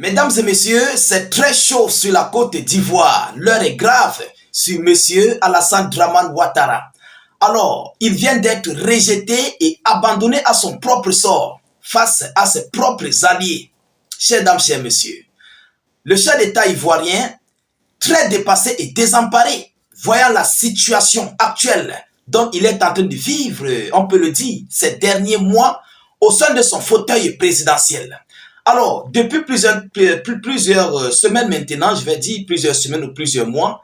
Mesdames et messieurs, c'est très chaud sur la côte d'Ivoire. L'heure est grave sur la côte d'Ivoire. L'heure est grave sur monsieur Alassane Dramane Ouattara. Alors, il vient d'être rejeté et abandonné à son propre sort face à ses propres alliés. Chers dames, chers messieurs, le chef d'État ivoirien, très dépassé et désemparé, voyant la situation actuelle dont il est en train de vivre, on peut le dire, ces derniers mois, au sein de son fauteuil présidentiel. Alors, depuis plusieurs semaines maintenant, je vais dire plusieurs semaines ou plusieurs mois,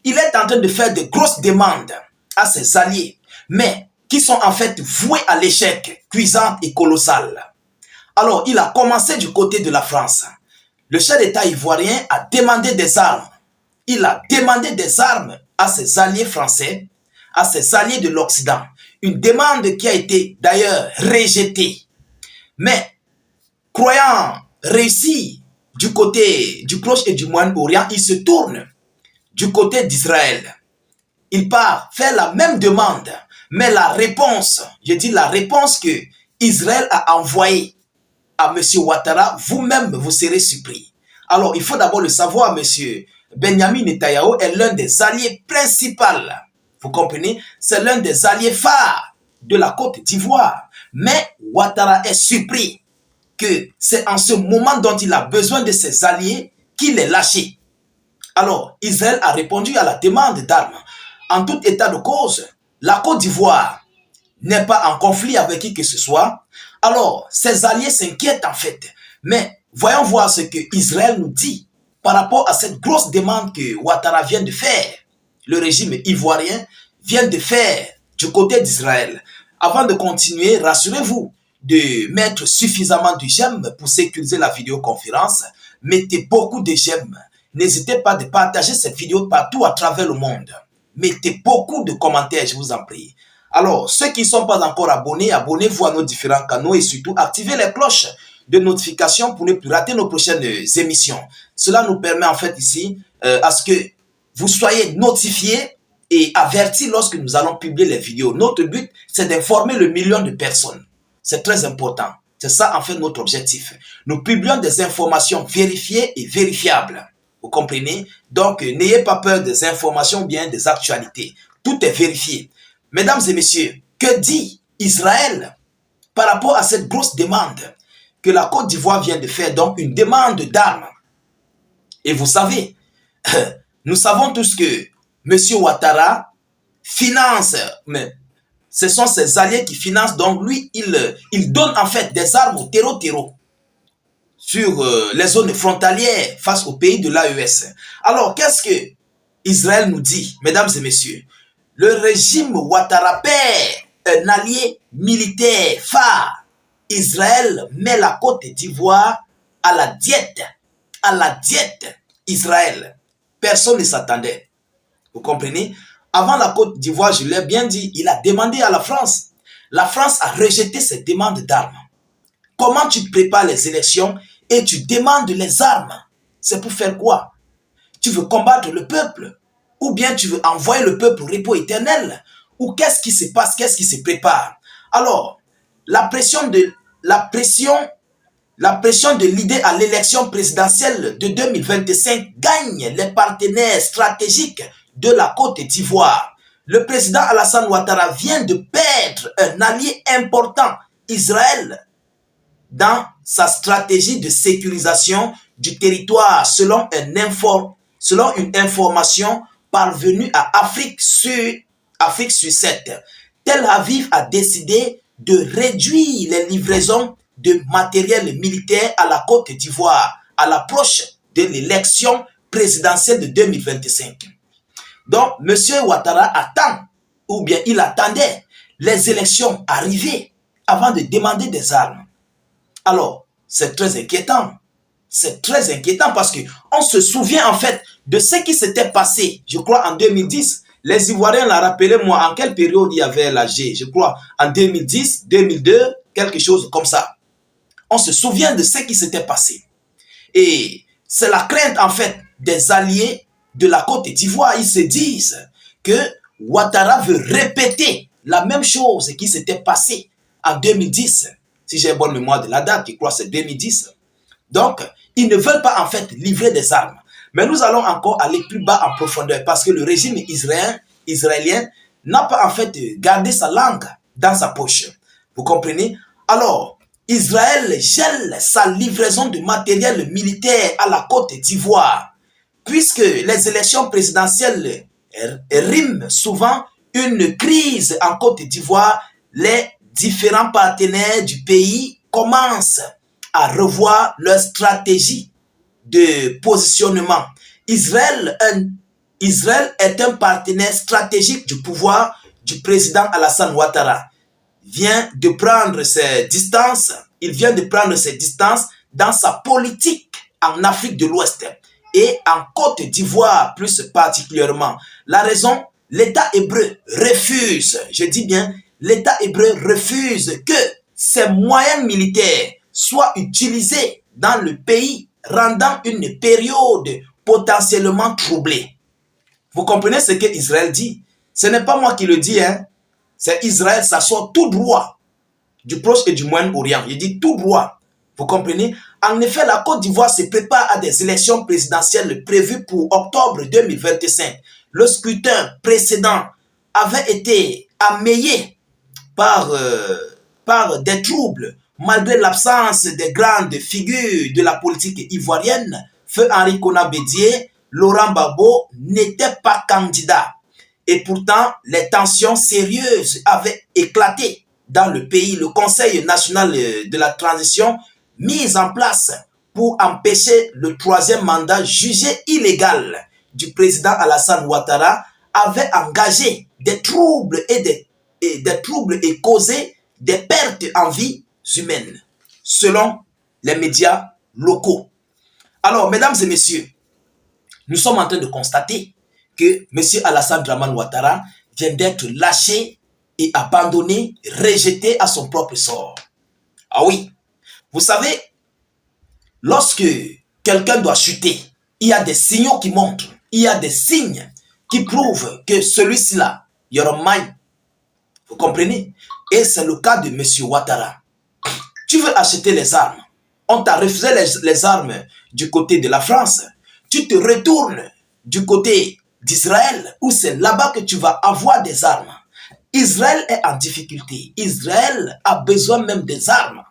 il est en train de faire de grosses demandes à ses alliés, mais qui sont en fait voués à l'échec, cuisant et colossal. Alors, il a commencé du côté de la France. Le chef d'État ivoirien a demandé des armes. Il a demandé des armes à ses alliés français, à ses alliés de l'Occident. Une demande qui a été d'ailleurs rejetée. Mais, croyant réussir du côté du Proche et du Moyen-Orient, il se tourne du côté d'Israël. Il part faire la même demande, mais la réponse, je dis la réponse que Israël a envoyée à M. Ouattara, vous-même vous serez surpris. Alors, il faut d'abord le savoir, M. Benjamin Netanyahu est l'un des alliés principaux. Vous comprenez? C'est l'un des alliés phares de la Côte d'Ivoire. Mais Ouattara est surpris que c'est en ce moment dont il a besoin de ses alliés qu'il est lâché. Alors, Israël a répondu à la demande d'armes. En tout état de cause, la Côte d'Ivoire n'est pas en conflit avec qui que ce soit. Alors, ses alliés s'inquiètent en fait. Mais voyons voir ce que Israël nous dit par rapport à cette grosse demande que Ouattara vient de faire. Le régime ivoirien vient de faire du côté d'Israël. Avant de continuer, rassurez-vous de mettre suffisamment de j'aime pour sécuriser la vidéoconférence. Mettez beaucoup de j'aime. N'hésitez pas de partager cette vidéo partout à travers le monde. Mettez beaucoup de commentaires, je vous en prie. Alors, ceux qui ne sont pas encore abonnés, abonnez-vous à nos différents canaux et surtout activez les cloches de notification pour ne plus rater nos prochaines émissions. Cela nous permet en fait ici à ce que vous soyez notifiés et avertis lorsque nous allons publier les vidéos. Notre but, c'est d'informer le million de personnes. C'est très important. C'est ça en fait notre objectif. Nous publions des informations vérifiées et vérifiables. Vous comprenez? Donc, n'ayez pas peur des informations bien des actualités. Tout est vérifié. Mesdames et messieurs, que dit Israël par rapport à cette grosse demande que la Côte d'Ivoire vient de faire, donc une demande d'armes? Et vous savez, nous savons tous que M. Ouattara finance, mais ce sont ses alliés qui financent, donc lui, il donne en fait des armes au terreau sur les zones frontalières face aux pays de l'AES. Alors, qu'est-ce que Israël nous dit, mesdames et messieurs? Le régime Ouattara perd un allié militaire phare. Israël met la Côte d'Ivoire à la diète. À la diète, Israël. Personne ne s'attendait. Vous comprenez? Avant la Côte d'Ivoire, je l'ai bien dit, il a demandé à la France. La France a rejeté cette demande d'armes. Comment tu prépares les élections et tu demandes les armes? C'est pour faire quoi? Tu veux combattre le peuple? Ou bien tu veux envoyer le peuple au repos éternel? Ou qu'est-ce qui se passe? Qu'est-ce qui se prépare? Alors, la pression de l'idée à l'élection présidentielle de 2025 gagne les partenaires stratégiques de la Côte d'Ivoire. Le président Alassane Ouattara vient de perdre un allié important, Israël, dans sa stratégie de sécurisation du territoire selon une information parvenue à Afrique sur 7. Tel Aviv a décidé de réduire les livraisons de matériel militaire à la Côte d'Ivoire à l'approche de l'élection présidentielle de 2025. Donc, M. Ouattara attend, ou bien il attendait les élections arrivées avant de demander des armes. Alors, c'est très inquiétant. C'est très inquiétant parce qu'on se souvient en fait de ce qui s'était passé, je crois, en 2010. Les Ivoiriens l'ont rappelé, moi, en quelle période il y avait la G? Je crois, en 2010, 2002, quelque chose comme ça. On se souvient de ce qui s'était passé. Et c'est la crainte, en fait, des alliés de la Côte d'Ivoire. Ils se disent que Ouattara veut répéter la même chose qui s'était passée en 2010. Si j'ai bonne mémoire de la date, je crois que c'est 2010. Donc, Ils ne veulent pas en fait livrer des armes. Mais nous allons encore aller plus bas en profondeur parce que le régime israélien n'a pas en fait gardé sa langue dans sa poche. Vous comprenez? Alors, Israël gèle sa livraison de matériel militaire à la Côte d'Ivoire, puisque les élections présidentielles riment souvent une crise en Côte d'Ivoire. Les différents partenaires du pays commencent à revoir leur stratégie de positionnement. Israël est un partenaire stratégique du pouvoir du président Alassane Ouattara. Il vient de prendre ses distances dans sa politique en Afrique de l'Ouest et en Côte d'Ivoire plus particulièrement. La raison, l'État hébreu refuse, je dis bien, l'État hébreu refuse que ses moyens militaires soient utilisés dans le pays, rendant une période potentiellement troublée. Vous comprenez ce que Israël dit? Ce n'est pas moi qui le dis, hein. C'est Israël, ça sort tout droit du Proche et du Moyen-Orient. Il dit tout droit. Vous comprenez? En effet, la Côte d'Ivoire se prépare à des élections présidentielles prévues pour octobre 2025. Le scrutin précédent avait été amélié par des troubles, malgré l'absence des grandes figures de la politique ivoirienne. Feu Henri Konan Bédié, Laurent Gbagbo n'étaient pas candidats. Et pourtant, les tensions sérieuses avaient éclaté dans le pays. Le Conseil national de la transition, mis en place pour empêcher le troisième mandat jugé illégal du président Alassane Ouattara, avait engagé des troubles et causé des pertes en vies humaines, selon les médias locaux. Alors, mesdames et messieurs, nous sommes en train de constater que M. Alassane Draman Ouattara vient d'être lâché et abandonné, rejeté à son propre sort. Ah oui, vous savez, lorsque quelqu'un doit chuter, il y a des signaux qui montrent, il y a des signes qui prouvent que celui-ci-là, Yoromai, vous comprenez? Et c'est le cas de M. Ouattara. Tu veux acheter les armes, on t'a refusé les armes du côté de la France, tu te retournes du côté d'Israël, où c'est là-bas que tu vas avoir des armes. Israël est en difficulté. Israël a besoin même des armes.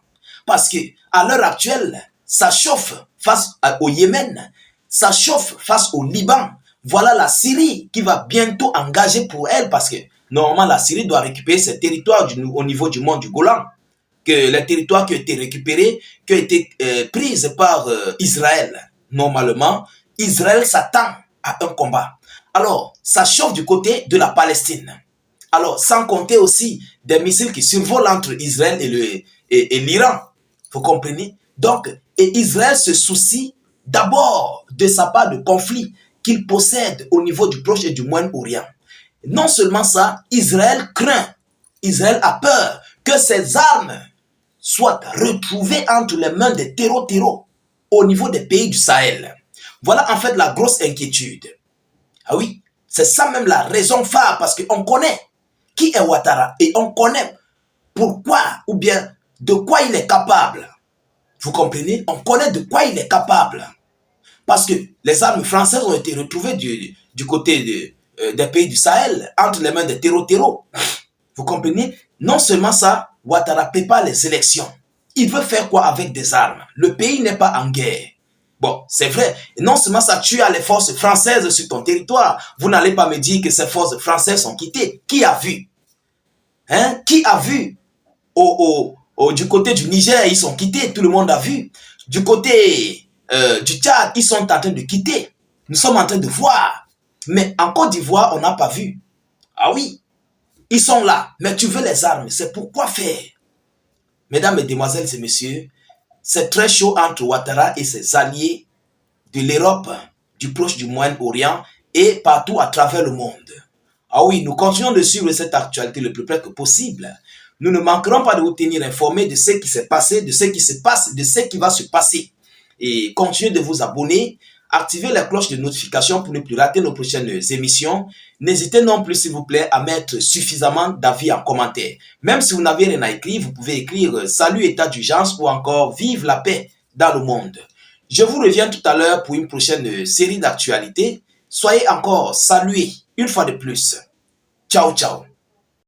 Parce que à l'heure actuelle, ça chauffe face au Yémen, ça chauffe face au Liban. Voilà la Syrie qui va bientôt engager pour elle, parce que normalement la Syrie doit récupérer ses territoires au niveau du mont du Golan. Que les territoires qui ont été récupérés, qui ont été pris par Israël. Normalement, Israël s'attend à un combat. Alors, ça chauffe du côté de la Palestine. Alors, sans compter aussi des missiles qui survolent entre Israël et l'Iran. Vous comprenez? Donc, et Israël se soucie d'abord de sa part de conflit qu'il possède au niveau du Proche et du Moyen-Orient. Non seulement ça, Israël craint, Israël a peur que ses armes soient retrouvées entre les mains des terreaux au niveau des pays du Sahel. Voilà en fait la grosse inquiétude. Ah oui, c'est ça même la raison phare, parce qu'on connaît qui est Ouattara et on connaît pourquoi ou bien de quoi il est capable. Vous comprenez? On connaît de quoi il est capable. Parce que les armes françaises ont été retrouvées du côté des pays du Sahel, entre les mains des terreaux. Vous comprenez? Non seulement ça, Ouattara prépare les élections. Il veut faire quoi avec des armes? Le pays n'est pas en guerre. Bon, c'est vrai. Et non seulement ça, tu as les forces françaises sur ton territoire. Vous n'allez pas me dire que ces forces françaises sont quittées. Qui a vu? Hein? Qui a vu? Du côté du Niger, ils sont quittés. Tout le monde a vu. Du côté du Tchad, ils sont en train de quitter. Nous sommes en train de voir. Mais en Côte d'Ivoire, on n'a pas vu. Ah oui, ils sont là. Mais tu veux les armes. C'est pourquoi faire? Mesdames, mesdemoiselles et messieurs, c'est très chaud entre Ouattara et ses alliés de l'Europe, du Proche, du Moyen-Orient et partout à travers le monde. Ah oui, nous continuons de suivre cette actualité le plus près que possible. Nous ne manquerons pas de vous tenir informés de ce qui s'est passé, de ce qui se passe, de ce qui va se passer. Et continuez de vous abonner, activez la cloche de notification pour ne plus rater nos prochaines émissions. N'hésitez non plus, s'il vous plaît, à mettre suffisamment d'avis en commentaire. Même si vous n'avez rien à écrire, vous pouvez écrire « Salut état d'urgence » ou encore « Vive la paix dans le monde ». Je vous reviens tout à l'heure pour une prochaine série d'actualités. Soyez encore salués une fois de plus. Ciao, ciao.